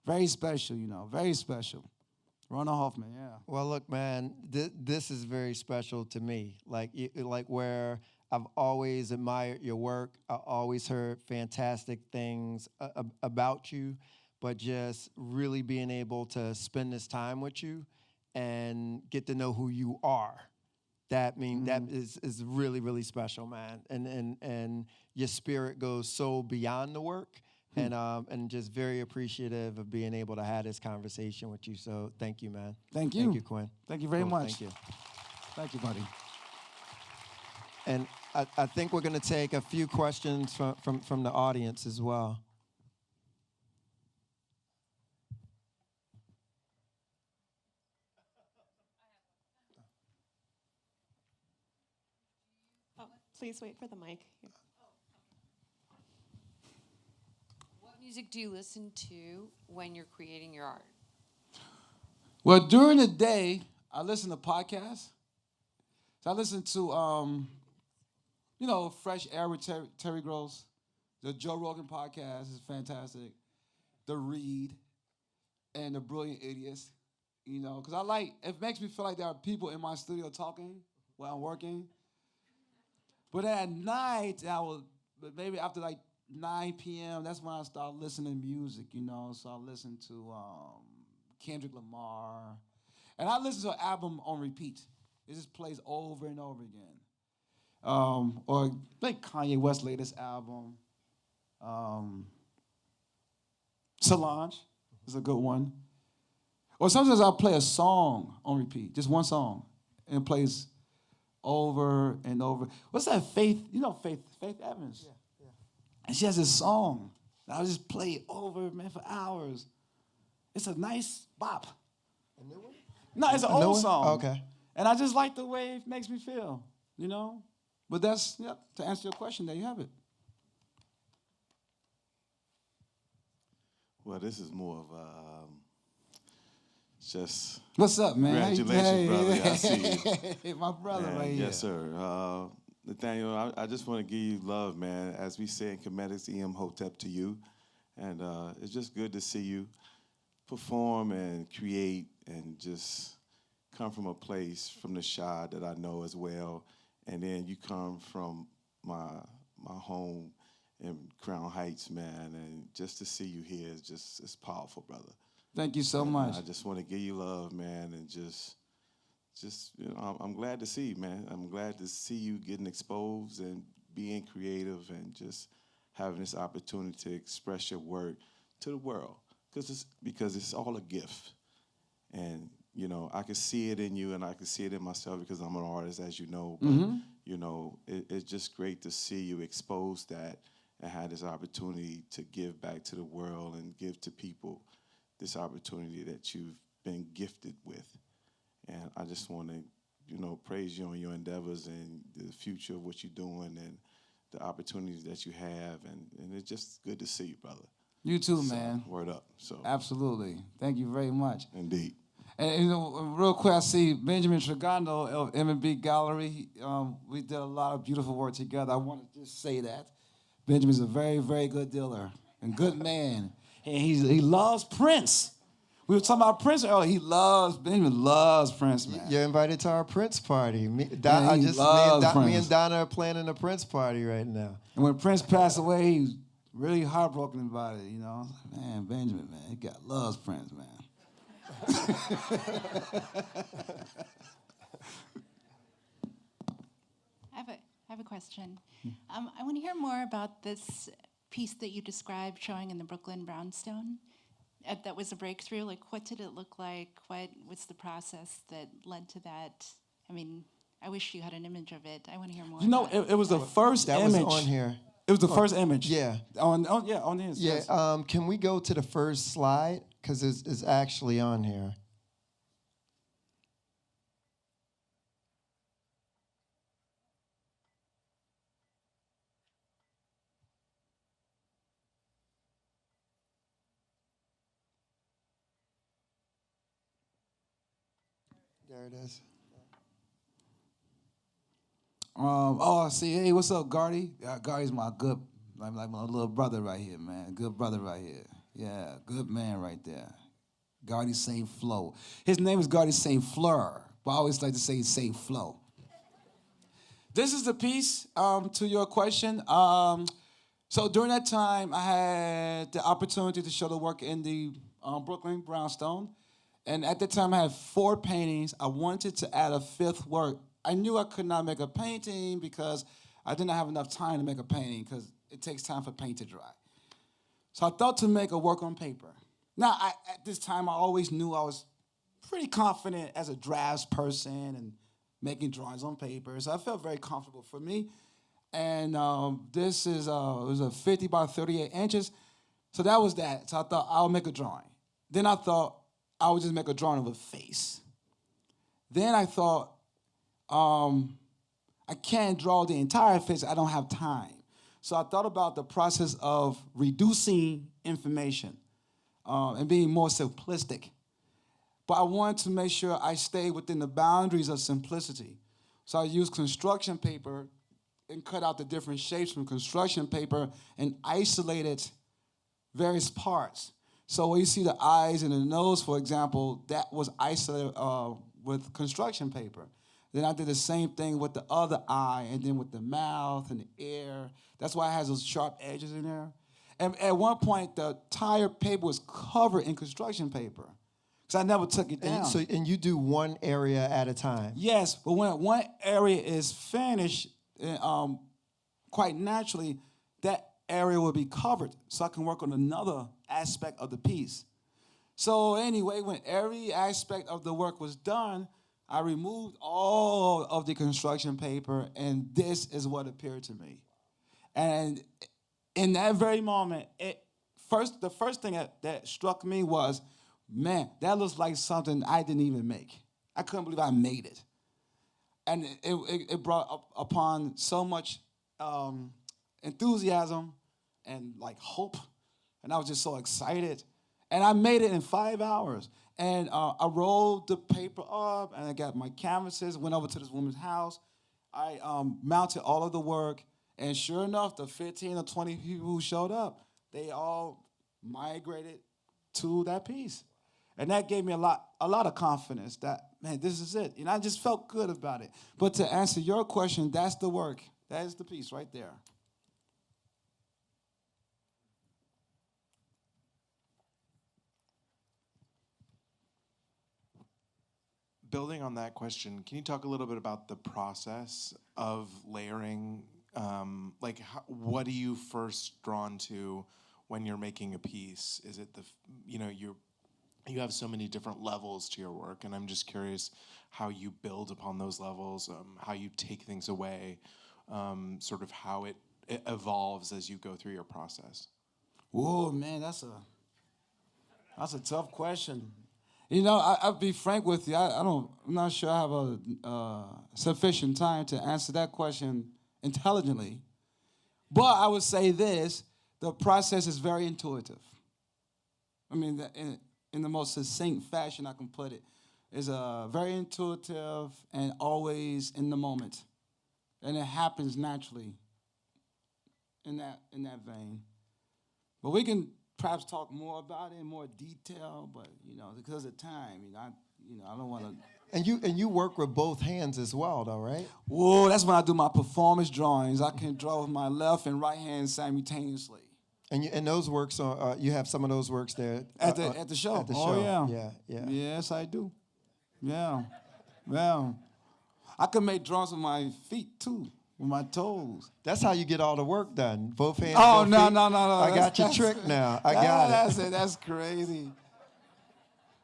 Very special, very special. Rona Hoffman, yeah. Well, look, man, this is very special to me. Like where I've always admired your work. I always heard fantastic things about you, but just really being able to spend this time with you and get to know who you are. That is really, really special, man. And your spirit goes so beyond the work. And just very appreciative of being able to have this conversation with you. So thank you, man. Thank you. Thank you, Quinn. Thank you very much. Thank you. Thank you, buddy. And I think we're going to take a few questions from the audience as well. Oh, please wait for the mic. Here. What music do you listen to when you're creating your art? Well, during the day, I listen to podcasts. So I listen to, Fresh Air with Terry Gross. The Joe Rogan podcast is fantastic. The Read and The Brilliant Idiots. Because it makes me feel like there are people in my studio talking while I'm working. But at night, maybe after 9 p.m., that's when I start listening to music, So I listen to Kendrick Lamar. And I listen to an album on repeat. It just plays over and over again. Or like Kanye West's latest album. Solange is a good one. Or sometimes I'll play a song on repeat, just one song. And it plays over and over. What's that, Faith? Faith Evans? Yeah. And she has this song that I'll just play over, man, for hours. It's a nice bop. A new one? No, it's an old song. Okay. And I just like the way it makes me feel, But that's, to answer your question, there you have it. Well, this is more of a just. What's up, man? Congratulations, brother. I see you. My brother Man, right here. yes, sir. Nathaniel, I just want to give you love, man. As we say in Comedics, Em Hotep to you. And it's just good to see you perform and create and just come from a place from the Shah that I know as well. And then you come from my home in Crown Heights, man. And just to see you here is it's powerful, brother. Thank you so much. I just want to give you love, man, and just I'm glad to see you, man. I'm glad to see you getting exposed and being creative and just having this opportunity to express your work to the world, because it's all a gift, and I can see it in you and I can see it in myself because I'm an artist, as you know. But it's just great to see you expose that and have this opportunity to give back to the world and give to people this opportunity that you've been gifted with. And I just want to, praise you on your endeavors and the future of what you're doing and the opportunities that you have. And it's just good to see you, brother. You too, man. Word up. So absolutely. Thank you very much. Indeed. And real quick, I see Benjamin Trigano of M&B Gallery. We did a lot of beautiful work together. I want to just say that Benjamin's a very, very good dealer and good man. And he loves Prince. We were talking about Prince earlier. Benjamin loves Prince, man. You're invited to our Prince party. Me and Donna are planning a Prince party right now. And when Prince passed away, he was really heartbroken about it, you know. I was like, man, Benjamin, man, he loves Prince, man. I have a question. I want to hear more about this piece that you described showing in the Brooklyn Brownstone. That was a breakthrough. Like, what did it look like? What was the process that led to that? I mean, I wish you had an image of it. I want to hear more. You know, about it was the first That image. was on here. It was the first image. Yeah. On his. Yeah. Yes. Can we go to the first slide? Because it's actually on here. There it is. Hey, what's up, Gardy? Gardy's my like my little brother right here, man. Good brother right here. Yeah, good man right there. Gardy Saint Flo. His name is Gardy Saint Fleur, but I always like to say Saint Flo. This is the piece to your question. So during that time, I had the opportunity to show the work in the Brooklyn Brownstone. And at the time, I had 4 paintings. I wanted to add a 5th work. I knew I could not make a painting because I didn't have enough time to make a painting because it takes time for paint to dry. So I thought to make a work on paper. Now, at this time, I always knew I was pretty confident as a drafts person and making drawings on paper. So I felt very comfortable for me. And this is it was a 50 by 38 inches. So that was that. So I thought I'll make a drawing. Then I thought I would just make a drawing of a face. Then I thought, I can't draw the entire face. I don't have time. So I thought about the process of reducing information and being more simplistic. But I wanted to make sure I stayed within the boundaries of simplicity. So I used construction paper and cut out the different shapes from construction paper and isolated various parts. So when you see the eyes and the nose, for example, that was isolated with construction paper. Then I did the same thing with the other eye and then with the mouth and the ear. That's why it has those sharp edges in there. And at one point, the entire paper was covered in construction paper because I never took it down. And you do one area at a time? Yes, but when one area is finished, quite naturally, that area will be covered so I can work on another aspect of the piece. So anyway, when every aspect of the work was done, I removed all of the construction paper, and this is what appeared to me. And in that very moment, the first thing that struck me was, man, that looks like something I didn't even make. I couldn't believe I made it. And it brought up upon so much enthusiasm and like hope, and I was just so excited. And I made it in 5 hours. And I rolled the paper up, and I got my canvases, went over to this woman's house. I mounted all of the work, and sure enough, the 15 or 20 people who showed up, they all migrated to that piece. And that gave me a lot of confidence that, man, this is it. And I just felt good about it. But to answer your question, that's the work. That is the piece right there. Building on that question, can you talk a little bit about the process of layering? What are you first drawn to when you're making a piece? Is it you have so many different levels to your work, and I'm just curious how you build upon those levels, how you take things away, sort of how it evolves as you go through your process. Whoa, man, that's a tough question. You know, I'll be frank with you. I'm not sure I have a sufficient time to answer that question intelligently. But I would say this: the process is very intuitive. I mean, in the most succinct fashion I can put it, is very intuitive and always in the moment, and it happens naturally. in that vein. But we can perhaps talk more about it in more detail. But because of time, I don't want to. And you work with both hands as well, though, right? Whoa, that's when I do my performance drawings. I can draw with my left and right hand simultaneously. And those works are you have some of those works there At the show. At the Oh show. yeah. Yeah. Yes, I do. Yeah. I can make drawings with my feet too, with my toes. That's how you get all the work done. Both hands. Oh both no, feet. no. I got your trick now. I got it. That's it. That's crazy.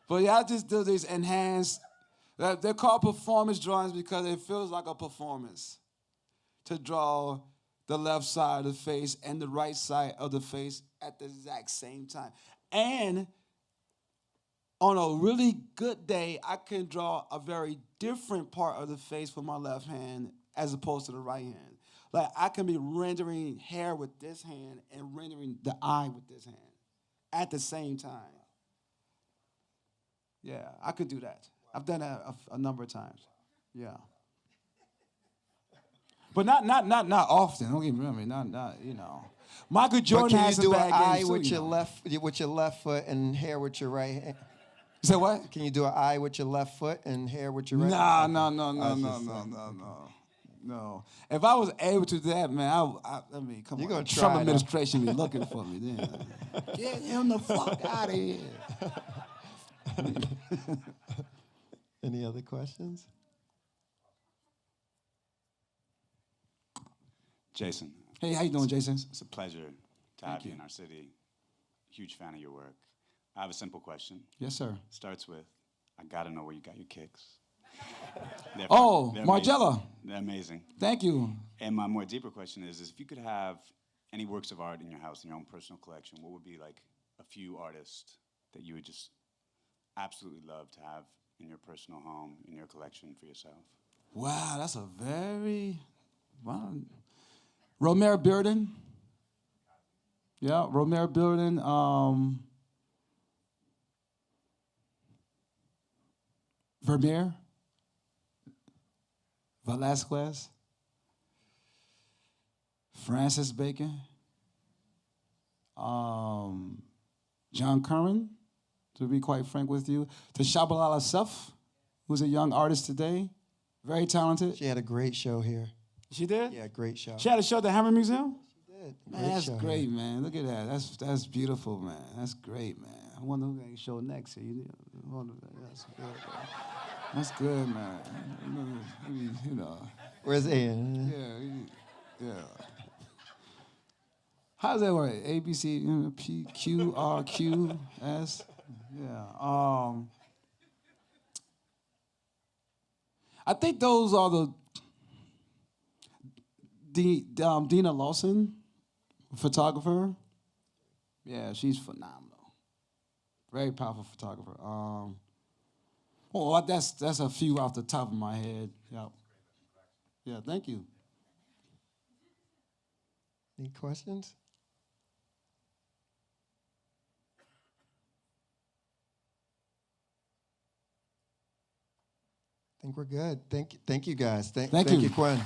But yeah, I just do these enhanced. They're called performance drawings because it feels like a performance to draw the left side of the face and the right side of the face at the exact same time. And on a really good day, I can draw a very different part of the face with my left hand as opposed to the right hand. Like I can be rendering hair with this hand and rendering the eye with this hand at the same time. Yeah, I could do that. I've done that a number of times. Yeah. But not often. Don't get me wrong. Not. Michael Jordan But can has you some do bad an eye games too, with your left foot and hair with your right hand? You said what? Can you do an eye with your left foot and hair with your right? Nah, hand? no. If I was able to do that, man, I mean, come You on. gonna Trump try, administration be looking for me then. Get him the fuck out of here. Any other questions? Jason, Hey, how you doing, Jason? it's a pleasure to have you in our city. Huge fan of your work. I have a simple question. Yes, sir. Starts with, I gotta know where you got your kicks. Oh, They're Margiela. amazing. They're amazing. Thank you. And my more deeper question is if you could have any works of art in your house, in your own personal collection, what would be like a few artists that you would just absolutely love to have in your personal home, in your collection for yourself? Wow, that's a very, wow. Romare Bearden. Yeah, Romare Bearden. Vermeer. Velasquez. Francis Bacon. John Curran, to be quite frank with you. To Shabalala Seth, who's a young artist today. Very talented. She had a great show here. She did? Yeah, great show. She had a show at the Hammer Museum? She did. Man, that's show great, here. man. Look at that. That's beautiful, man. That's great, man. I wonder who can show next here. That's good. That's good, man. Where's Ian? Yeah. How does that work? A, B, C, P, Q, R, Q, S? Yeah. I think those are Dina Lawson, photographer. Yeah, she's phenomenal. Very powerful photographer. That's a few off the top of my head. Yep. Yeah, thank you. Any questions? I think we're good. Thank you guys. Thank you. you, Quinn.